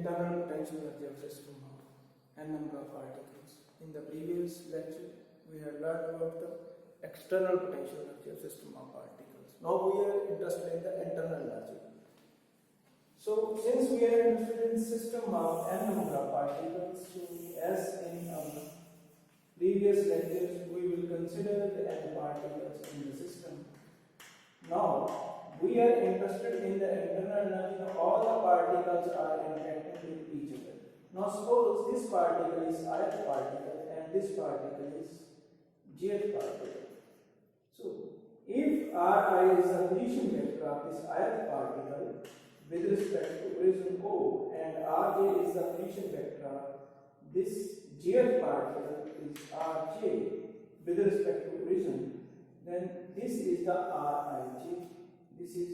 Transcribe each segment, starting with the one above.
internal potential energy of system of n number of particles. In the previous lecture, we had learned about the external potential energy of system of particles. Now we are interested in the internal energy. So since we are interested in system of n number of particles, so as in our previous lectures, we will consider the n particles in the system. Now we are interested in the internal energy of all the particles are interacting with each other. Now suppose this particle is ith particle and this particle is jth particle. So if Ri is the position vector of this ith particle with respect to origin O and Rj is the position vector of this jth particle is Rj with respect to origin, then this is the Rij. This is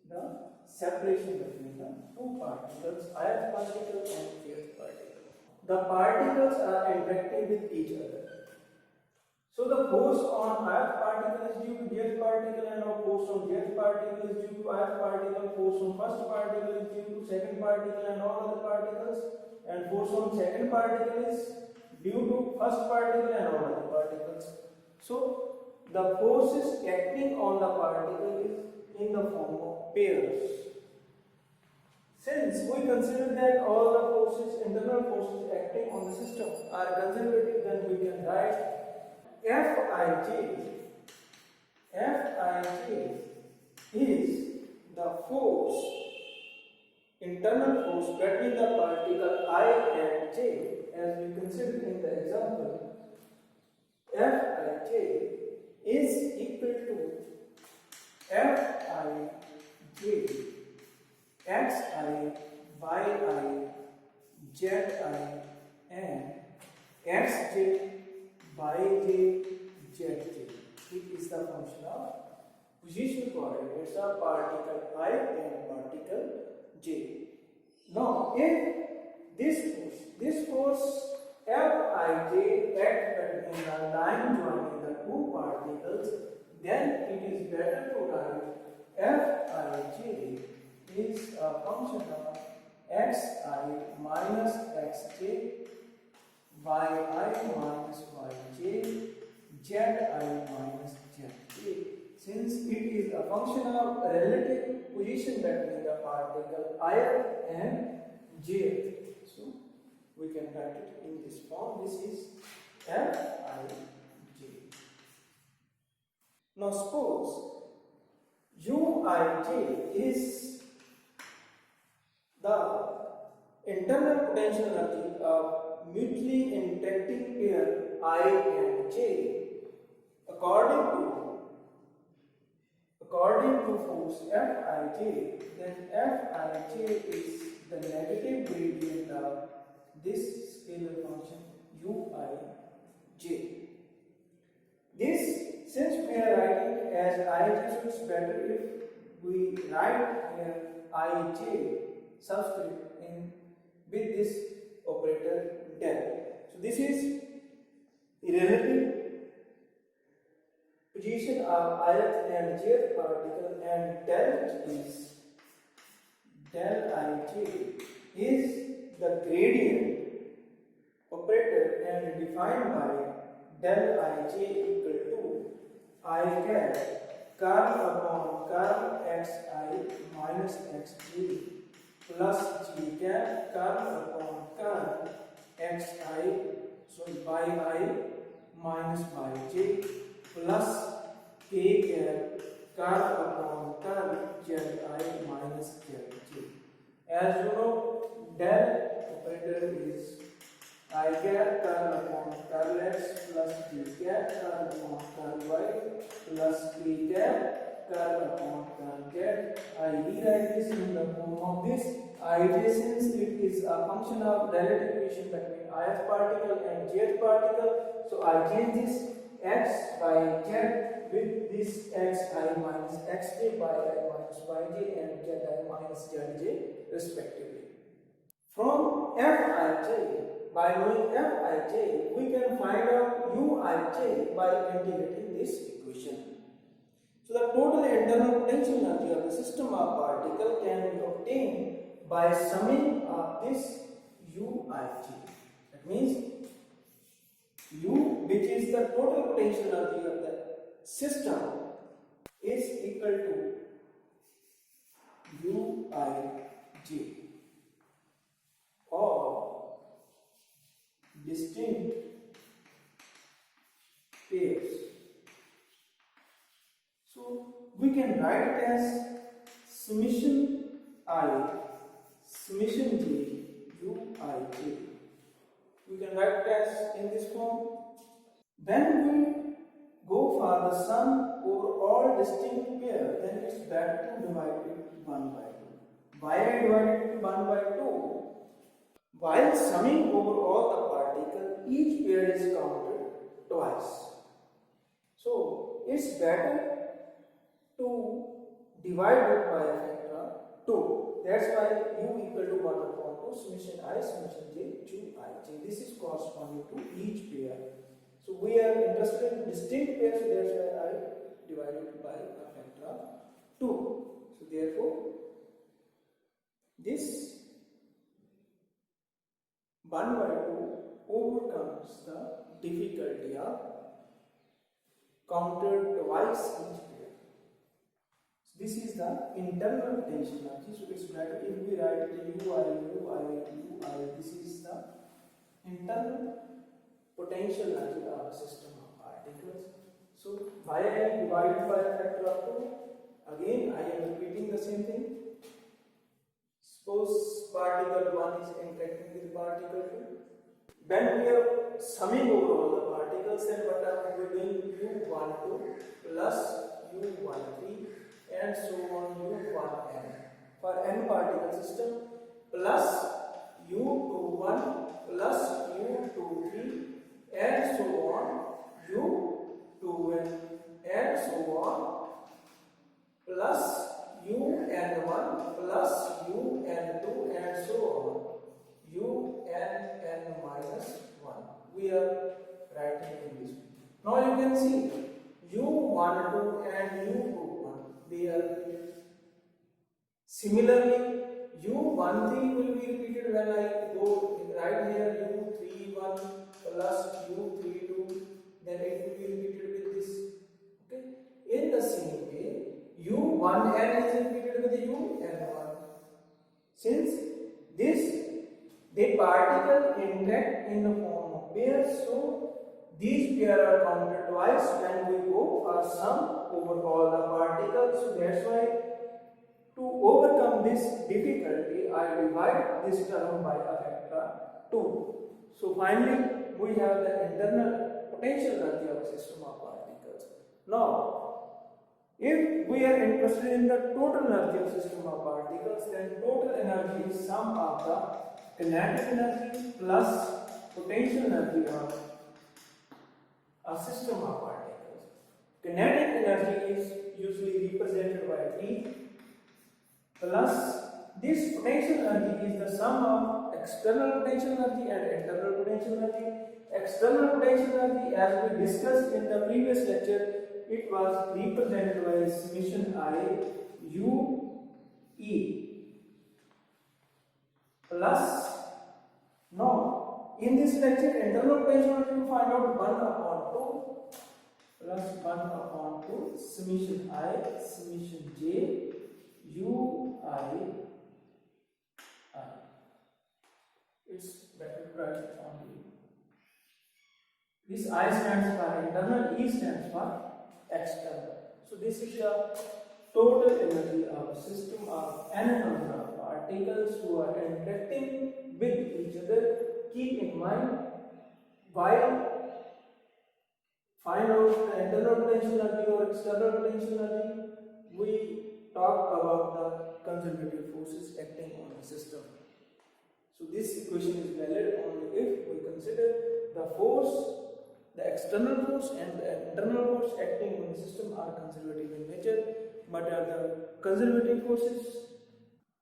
the separation between the two particles, ith particle and jth particle. The particles are interacting with each other. So the force on ith particle is due to jth particle, and our force on jth particle is due to ith particle, force on first particle is due to second particle and all other particles, and force on second particle is due to first particle and all other particles. So the forces acting on the particle is in the form of pairs. Since we consider that all the forces, internal forces acting on the system are conservative, then we can write Fij is the force, internal force between the particle I and j, as we considered in the example. Fij is equal to Fij xi, yi, zi, and xj, yj, zj. It is the function of position coordinates of particle I and particle j. Now, if this force Fij acts between the line joining the two particles, then it is better to write Fij is a function of xi minus xj, yi minus yj, zi minus zj. Since it is a function of relative position between the particle ith and jth, so we can write it in this form. This is Fij. Now suppose Uij is the internal potential energy of mutually interacting pair I and j according to force Fij, then Fij is the negative gradient of this scalar function Uij. This, since we are writing as Ij, so it's better if we write here Ij subscript in with this operator del. So this is the relative position of ith and jth particle, and del Ij is the gradient operator and defined by del Ij equal to I cap curl upon curl xi minus xj plus g cap curl upon curl xi, so yi minus yj plus k cap curl upon curl zi minus zj. As you know, del operator is I cap curl upon curl x plus g cap curl upon curl y plus k cap curl upon curl z. I rewrite this in the form of this Ij, since it is a function of relative position between ith particle and jth particle. So I change this x by z with this xi minus xj by I minus yj and zi minus zj respectively. From Fij, by knowing Fij, we can find out Uij by integrating this equation. So the total internal potential energy of the system of particle can be obtained by summing of this uij. That means u, which is the total potential energy of the system, is equal to uij, or distinct pairs. So we can write it as summation I, summation j, uij. We can write it as in this form. When we go for the sum over all distinct pair, then it's better to divide it 1 by 2. Why I divided it 1 by 2? While summing over all the particles, each pair is counted twice. So it's better to divide it by a factor of 2. That's why u equal to 1 upon 2 summation I summation j uij. This is corresponding to each pair. So we are interested in distinct pairs, so that's why I divided it by a factor of 2. So therefore this 1 by 2 overcomes the difficulty of counted twice each pair. So this is the internal potential energy. So it's better if we write it ui. This is the internal potential energy of a system of particles. So why I divided by a factor of 2? Again I am repeating the same thing. Suppose particle 1 is interacting with particle 2. When we are summing over all the particles, then what are we doing? u12 plus u13 and so on u1n for n particle system, plus u21 plus u23 and so on u2n and so on, plus un1 plus un2 and so on unn minus 1. We are writing in this. Now you can see u12 and u21, they are repeated. Similarly u13 will be repeated when I go right here u31 plus u32, then it will be repeated with this. Okay, in the same way u1n is repeated with un1. Since the particle interact in the form of pairs, so these pairs are counted twice when we go for sum over all the particles. So that's why to overcome this difficulty, I divide this term by a factor 2. So finally we have the internal potential energy of a system of particles. Now if we are interested in the total energy of system of particles, then total energy is sum of the kinetic energy plus potential energy of a system of particles. Kinetic energy is usually represented by T, plus this potential energy is the sum of external potential energy and internal potential energy. External potential energy, as we discussed in the previous lecture, it was represented by summation I u e plus. Now in this lecture, internal potential energy we find out 1 upon 2 plus 1 upon 2 summation I summation j u I. It's better to write only. This I stands for internal, E stands for external. So this is the total energy of a system of n number of particles who are interacting with each other. Keep in mind, while find out the internal potential energy or external potential energy, we talk about the conservative forces acting on the system. So this equation is valid only if we consider the force, the external force and the internal force acting on the system are conservative in nature. But are the conservative forces?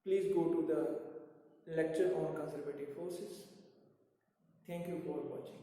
Please go to the lecture on conservative forces. Thank you for watching.